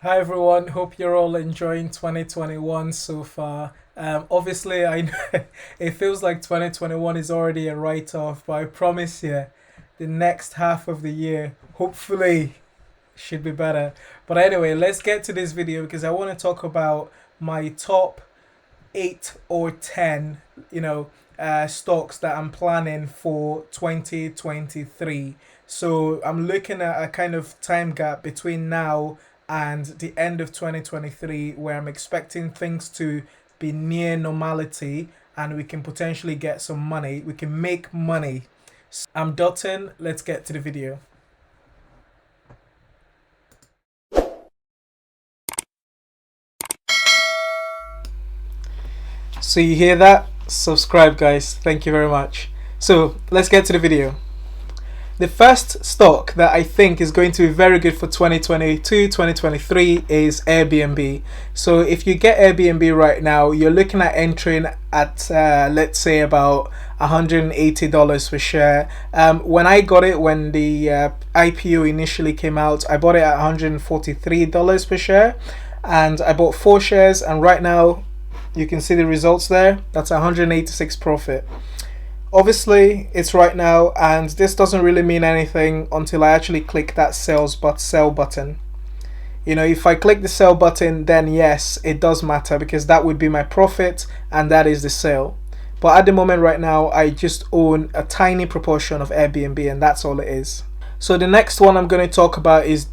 Hi everyone, hope you're all enjoying 2021 so far. Obviously, I know it feels like 2021 is already a write off, but I promise you, the next half of the year hopefully should be better. But anyway, let's get to this video because I want to talk about my top 8 or 10, stocks that I'm planning for 2023. So I'm looking at a kind of time gap between now and the end of 2023 where I'm expecting things to be near normality and we can potentially get some money. We can make money. I'm Dotton. Let's get to the video. So you hear that? Subscribe, guys. Thank you very much. So let's get to the video. The first stock that I think is going to be very good for 2022 2023 is Airbnb. So if you get Airbnb right now, you're looking at entering at let's say about $180 per share. When I got it, when the IPO initially came out, I bought it at $143 per share, and I bought 4 shares, and right now you can see the results there. That's 186 profit. Obviously it's right now, and this doesn't really mean anything until I actually click that sell button. If I click the sell button, then yes, it does matter because that would be my profit and that is the sale. But at the moment right now, I just own a tiny proportion of Airbnb and that's all it is. So the next one I'm going to talk about is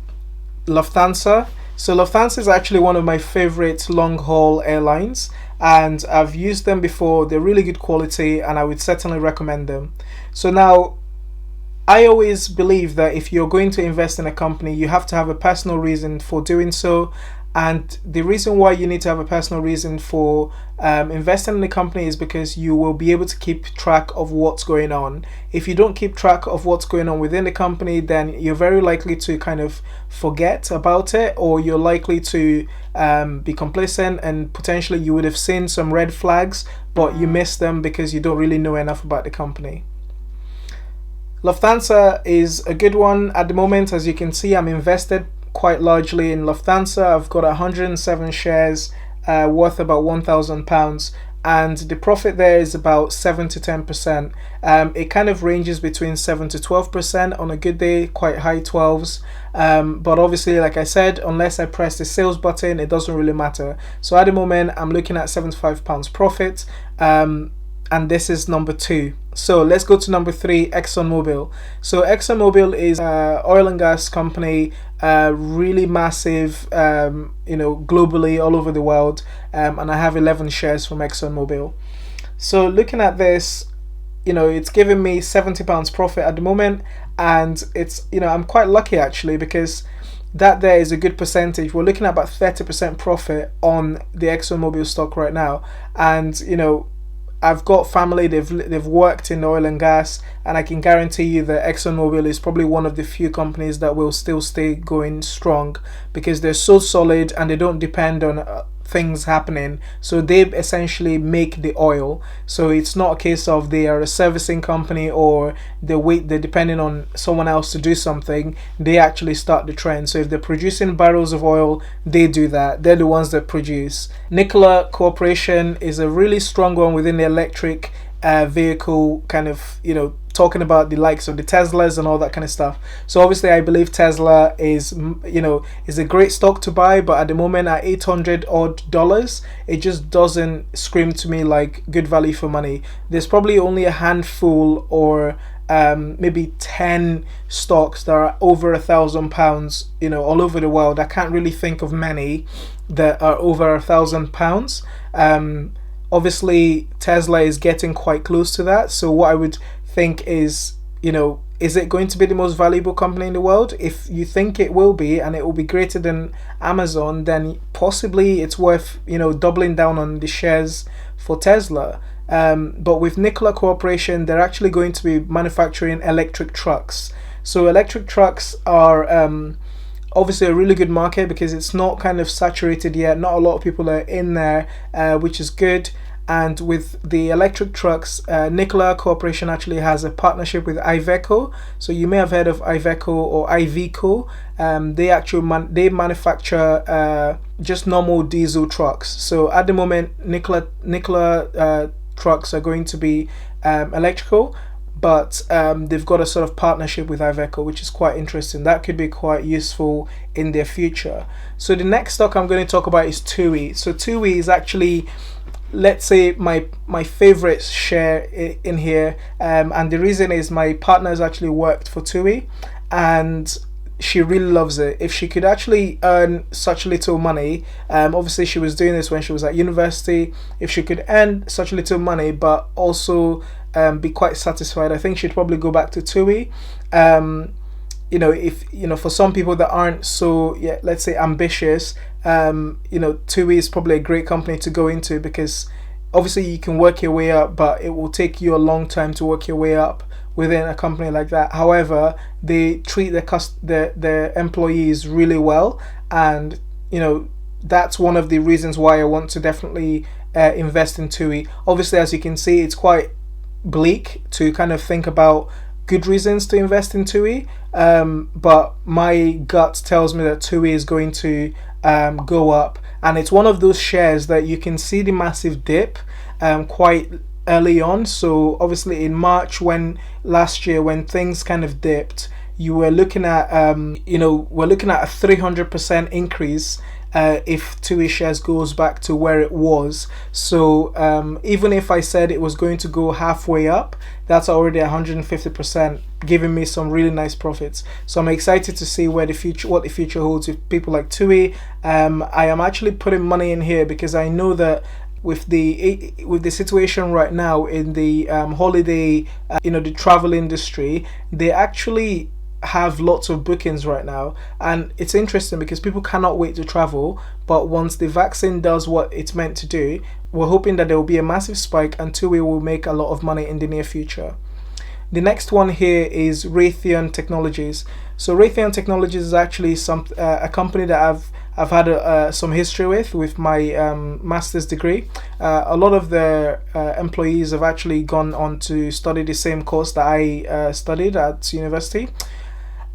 Lufthansa. So Lufthansa is actually one of my favorite long haul airlines, and I've used them before. They're really good quality and I would certainly recommend them. So now, I always believe that if you're going to invest in a company, you have to have a personal reason for doing so. And the reason why you need to have a personal reason for investing in the company is because you will be able to keep track of what's going on. If you don't keep track of what's going on within the company, then you're very likely to kind of forget about it, or you're likely to be complacent, and potentially you would have seen some red flags, but you missed them because you don't really know enough about the company. Lufthansa is a good one at the moment. As you can see, I'm invested quite largely in Lufthansa. I've got 107 shares worth about £1,000, and the profit there is about 7 to 10%. It kind of ranges between 7 to 12% on a good day, quite high 12s. But obviously, like I said, unless I press the sales button, it doesn't really matter. So at the moment, I'm looking at £75 profit. And this is number 2. So let's go to number 3, ExxonMobil. So ExxonMobil is an oil and gas company, really massive, globally, all over the world, and I have 11 shares from ExxonMobil. So looking at this, it's giving me £70 profit at the moment, and it's, I'm quite lucky actually, because that there is a good percentage. We're looking at about 30% profit on the ExxonMobil stock right now, and I've got family, they've worked in oil and gas, and I can guarantee you that ExxonMobil is probably one of the few companies that will still stay going strong because they're so solid and they don't depend on things happening. So they essentially make the oil. So it's not a case of they are a servicing company or they're depending on someone else to do something. They actually start the trend. So if they're producing barrels of oil, they do that. They're the ones that produce. Nikola Corporation is a really strong one within the electric vehicle kind of, talking about the likes of the Teslas and all that kind of stuff. So obviously I believe Tesla is a great stock to buy, but at the moment at 800 odd dollars, it just doesn't scream to me like good value for money. There's probably only a handful or maybe 10 stocks that are over £1,000, all over the world. I can't really think of many that are over £1,000. Obviously Tesla is getting quite close to that. So what I would think is, is it going to be the most valuable company in the world? If you think it will be, and it will be greater than Amazon, then possibly it's worth, doubling down on the shares for Tesla. But with Nikola Corporation, they're actually going to be manufacturing electric trucks. So electric trucks are obviously a really good market because it's not kind of saturated yet. Not a lot of people are in there, which is good. And with the electric trucks, Nikola Corporation actually has a partnership with Iveco. So you may have heard of Iveco or Iveco. They actually they manufacture just normal diesel trucks. So at the moment, Nikola trucks are going to be electrical, but they've got a sort of partnership with Iveco, which is quite interesting. That could be quite useful in their future. So the next stock I'm going to talk about is TUI. So TUI is actually, let's say, my favorite share in here, and the reason is my partner's actually worked for TUI, and she really loves it. If she could actually earn such little money, obviously she was doing this when she was at university, if she could earn such little money but also be quite satisfied, I think she'd probably go back to TUI. If for some people that aren't so, let's say, ambitious, TUI is probably a great company to go into, because obviously you can work your way up, but it will take you a long time to work your way up within a company like that. However, they treat their employees really well, and that's one of the reasons why I want to definitely invest in TUI. Obviously, as you can see, it's quite bleak to kind of think about good reasons to invest in TUI, but my gut tells me that TUI is going to go up, and it's one of those shares that you can see the massive dip quite early on. So obviously in March, last year when things kind of dipped, you were looking at we're looking at a 300% increase if TUI shares goes back to where it was. So even if I said it was going to go halfway up, that's already 150%, giving me some really nice profits. So I'm excited to see what the future holds with people like TUI. I am actually putting money in here because I know that with the situation right now in the holiday, the travel industry, they actually have lots of bookings right now, and it's interesting because people cannot wait to travel. But once the vaccine does what it's meant to do, we're hoping that there will be a massive spike and TUI will make a lot of money in the near future. The next one here is Raytheon Technologies. So Raytheon Technologies is actually a company that I've had some history with my master's degree. A lot of the employees have actually gone on to study the same course that I studied at university.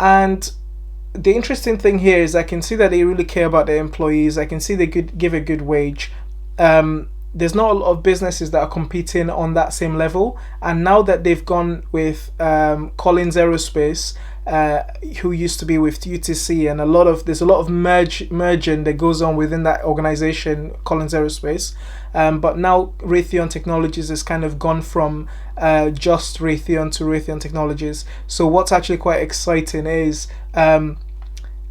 And the interesting thing here is I can see that they really care about their employees. I can see they give a good wage. There's not a lot of businesses that are competing on that same level. And now that they've gone with Collins Aerospace, who used to be with UTC, and there's a lot of merging that goes on within that organization, Collins Aerospace. But now Raytheon Technologies has kind of gone from just Raytheon to Raytheon Technologies. So what's actually quite exciting is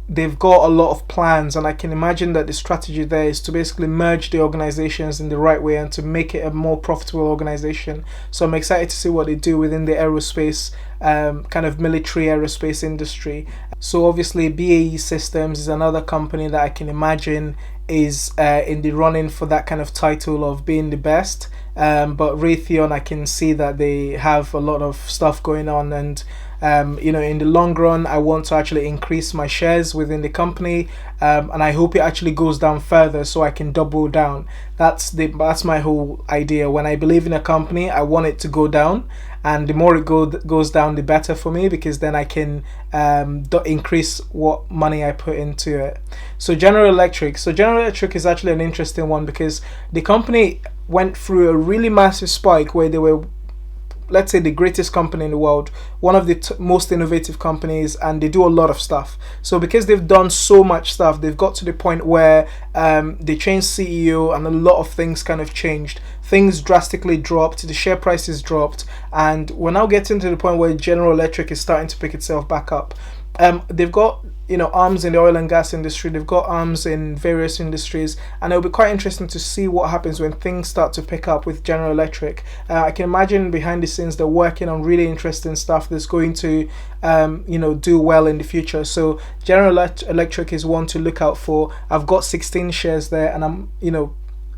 they've got a lot of plans, and I can imagine that the strategy there is to basically merge the organizations in the right way and to make it a more profitable organization. So I'm excited to see what they do within the aerospace, kind of military aerospace industry. So obviously BAE Systems is another company that I can imagine is in the running for that kind of title of being the best. But Raytheon, I can see that they have a lot of stuff going on, and in the long run, I want to actually increase my shares within the company, and I hope it actually goes down further so I can double down. That's my whole idea. When I believe in a company, I want it to go down, and the more it goes down, the better for me, because then I can increase what money I put into it. So General Electric is actually an interesting one because the company went through a really massive spike where they were, let's say, the greatest company in the world, one of the most innovative companies, and they do a lot of stuff. So because they've done so much stuff, they've got to the point where they changed CEO and a lot of things kind of changed. Things drastically dropped, the share prices dropped, and we're now getting to the point where General Electric is starting to pick itself back up. They've got arms in the oil and gas industry, they've got arms in various industries, and it'll be quite interesting to see what happens when things start to pick up with General Electric. I can imagine behind the scenes they're working on really interesting stuff that's going to do well in the future. So General Electric is one to look out for. I've got 16 shares there, and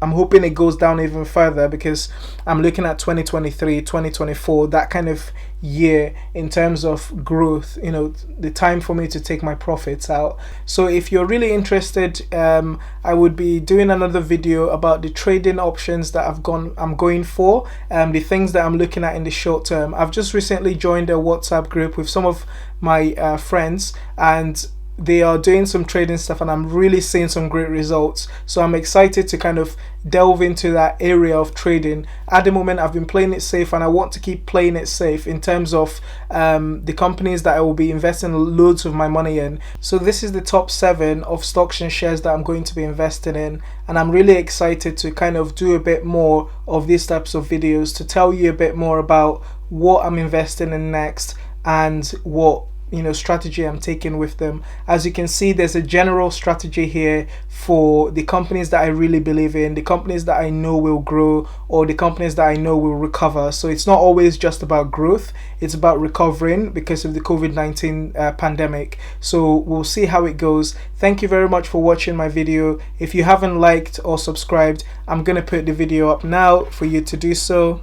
I'm hoping it goes down even further, because I'm looking at 2023, 2024, that kind of year in terms of growth, you know, the time for me to take my profits out. So if you're really interested, I would be doing another video about the trading options that I'm going for, the things that I'm looking at in the short term. I've just recently joined a WhatsApp group with some of my friends, and they are doing some trading stuff, and I'm really seeing some great results. So I'm excited to kind of delve into that area of trading. At the moment, I've been playing it safe, and I want to keep playing it safe in terms of the companies that I will be investing loads of my money in. So this is the top 7 of stocks and shares that I'm going to be investing in, and I'm really excited to kind of do a bit more of these types of videos to tell you a bit more about what I'm investing in next and what, you know, strategy I'm taking with them. As you can see, there's a general strategy here for the companies that I really believe in, the companies that I know will grow, or the companies that I know will recover. So it's not always just about growth, it's about recovering because of the COVID-19 pandemic. So we'll see how it goes. Thank you very much for watching my video. If you haven't liked or subscribed, I'm gonna put the video up now for you to do so.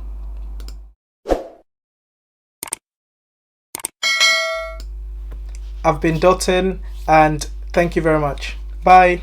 I've been Dotun, and thank you very much. Bye.